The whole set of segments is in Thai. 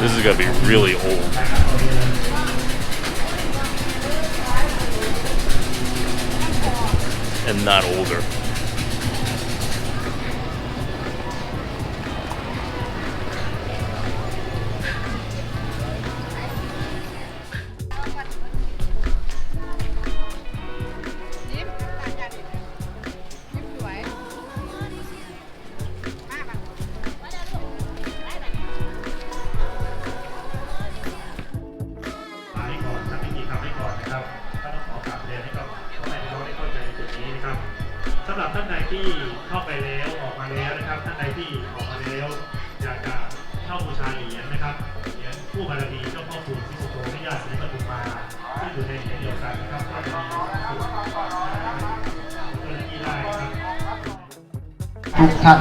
This is gonna be really old. And not older.สำหรับท่านใดที่เข้าไปแล้วออกมาแล้วนะครับท่านใดที่ออกมาแล้วอยากจะเข้าบูชาเหรียญนะครับเหรียญผู้บารมีเจ้าพ่อปู่ศรีสุโธแม่ย่าศรีปทุมมาซึ่งอยู่ในเหรียญเดียวกันนะครับก็จะมีสุขเจ้าหน้าที่ได้ครับทุกท่าน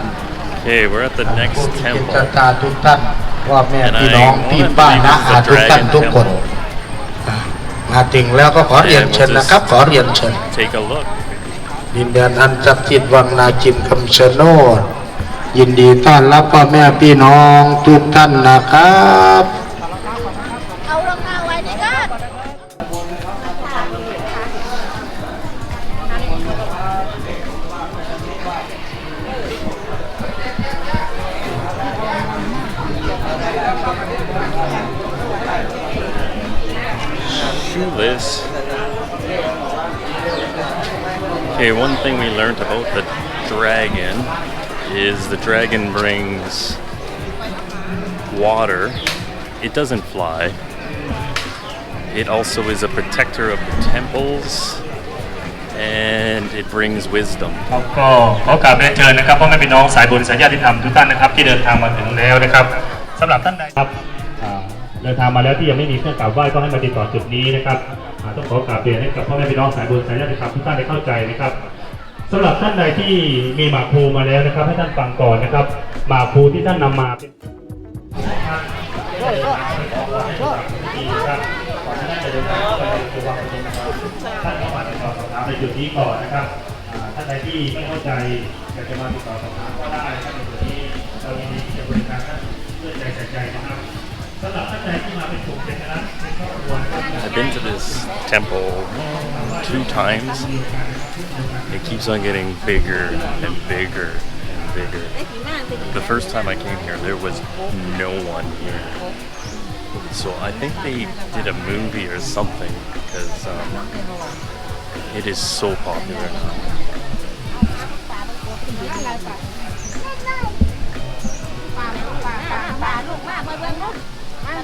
Okay, we're at the next temple. ทุกท่านว่าแม่พี่น้องพี่ป้าน้าอาทุกท่านทุกคนมาถึงแล้วก็ขอเรียนเชิญนะครับขอเรียนเชิญ Take a look. ดินแดนอันศักดิ์สิทธิ์วังนาคินคำชะโนดยินดีต้อนรับพ่อแม่พี่น้องทุกท่านนะครับเอารองเท้าไว้ดีกัน Shoeless. Okay, one thing we learned about the dragon is the dragon brings water. It doesn't fly. It also is a protector of the temples, and it brings wisdom. ก็ขอกราบเรียนเชิญนะครับพ่อแม่พี่น้องสายบุญสายญาติธรรมทุกท่านนะครับที่เดินทางมาถึงแล้วนะครับสำหรับท่านใดครับเดินทางมาแล้วที่ยังไม่มีเครื่องกราบไหว้ก็ให้มาติดต่อจุดนี้นะครับต้องขอกราบเรียนให้กับพ่อแม่พี่น้องสายบุญสายญาติธรรมทุกท่านได้เข้าใจนะครับสำหรับท่านใดที่มีหมากพลูมาแล้วนะครับให้ท่านฟังก่อนนะครับหมากพลูที่ท่านนำมาเป็นท่านเข้ามาติดต่อสอบถามในจุดนี้ก่อนนะครับท่านใดที่ไม่เข้าใจอยากจะมาติดต่อสอบถามก็ได้ในจุดนี้เรายินดีที่จะบริการท่านด้วยใจใส่ใจนะครับสำหรับท่านใดที่มาเป็นกลุ่มเป็นคณะเป็นครอบครัว I've been to this temple 2 times. It keeps on getting bigger and bigger and bigger. The first time I came here, there was no one here. So I think they did a movie or something because it is so popular now.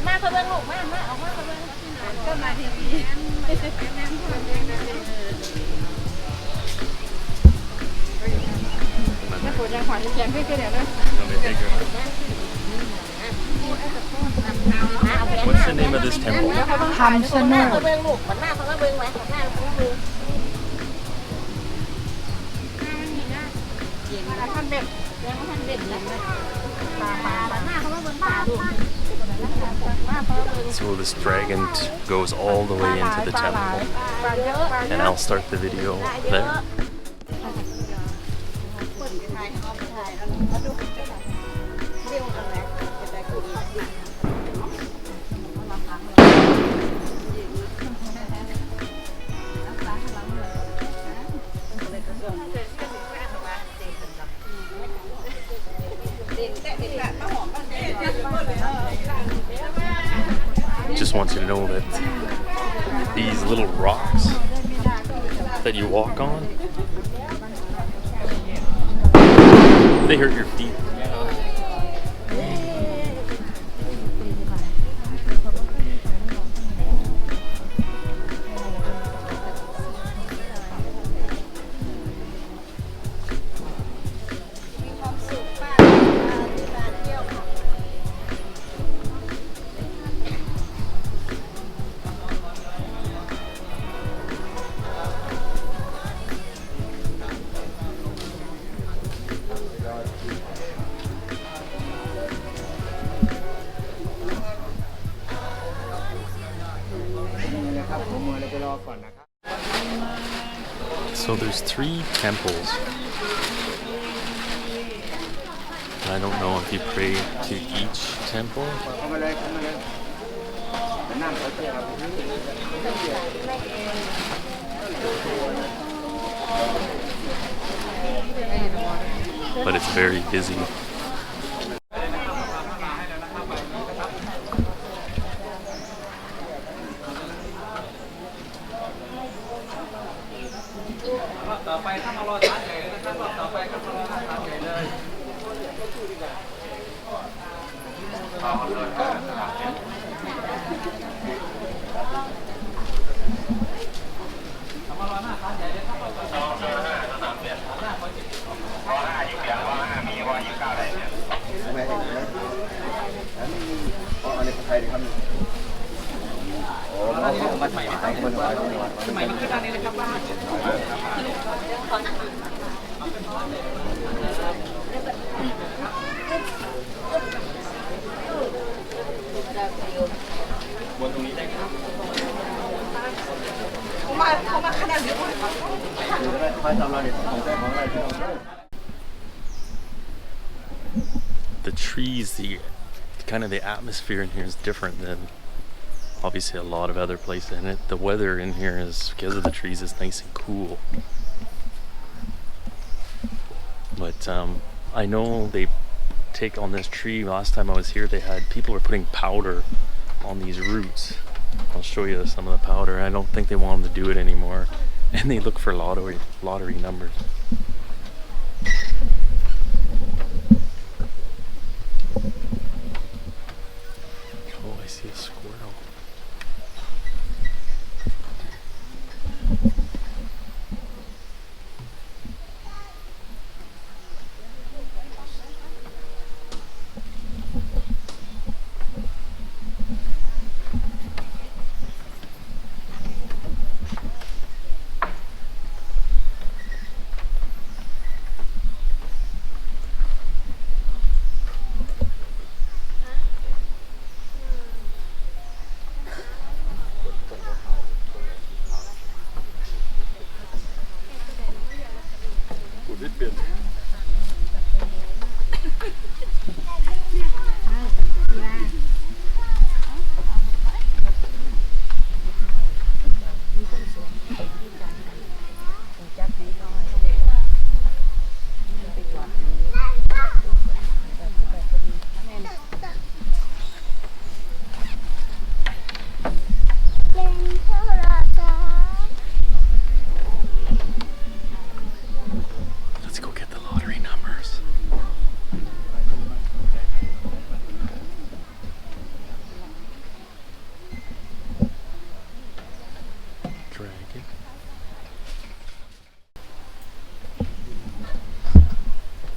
มาเขาเบิ่งลูกมาออกมาเขาเบิ่งก็มาทีวีไม่ปวดยังขวัญแขนขึ้นเดี๋ยวนะ What's the name of this temple? ทำชะโนดเขาเบิ่งลูกมันหน้าเขาเบิ่งไว้หน้าเขาเบิ่งท่านเด็กยังท่านเด็กนะหน้าเขาเบิ่งตาดู So this dragon goes all the way into the temple, and I'll start the video there. Just want you to know that these little rocks that you walk on, they hurt your feet. So there's 3 temples I don't know if you pray to each temple. But it's very busy. The trees, the kind of the atmosphere in here is different than obviously a lot of other places, and the weather in here is, because of the trees, is nice and cool. But I know they take on this tree. Last time I was here, they had people were putting powder on these roots. I'll show you some of the powder. I don't think they want them to do it anymore, and they look for lottery numbers. Oh, I see a squirrel.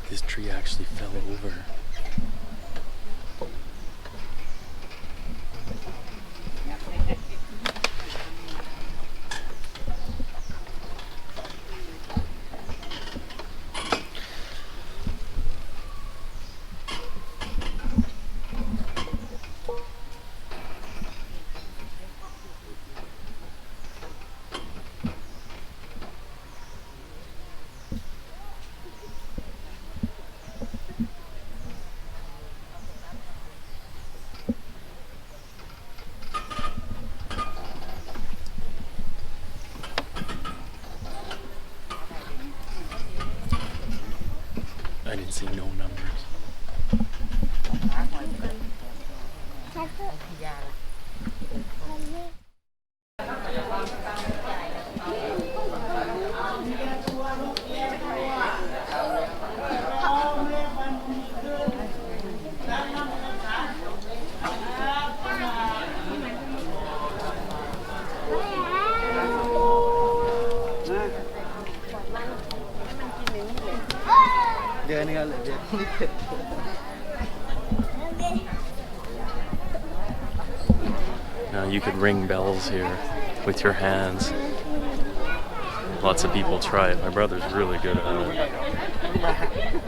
This tree actually fell over. I didn't see no numbers. Now you could ring bells here with your hands. Lots of people try it. My brother's really good at it.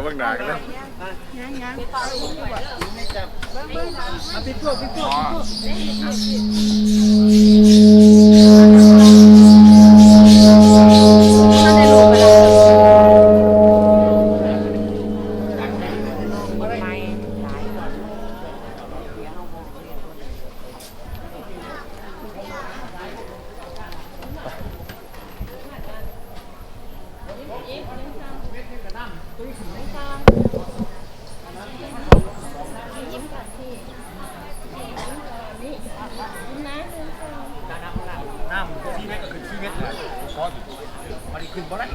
บ้างหนากันเลย น้ำที่เม็ดก็คือที่เม็ดเลยซอสมันขึ้นบ่ได้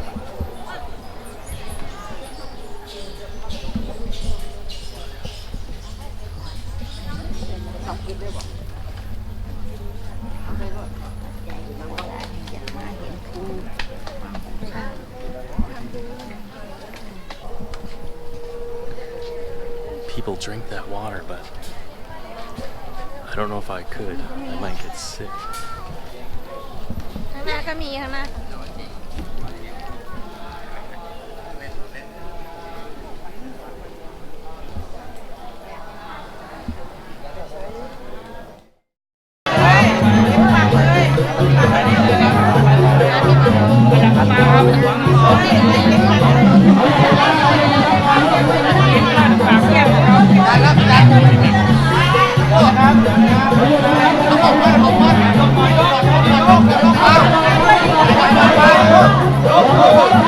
People drink that water, but I don't know if I could. I might get sick. ข้างหน้าก็มีข้างหน้า Hãy subscribe cho kênh Ghiền Mì Gõ để không bỏ lỡ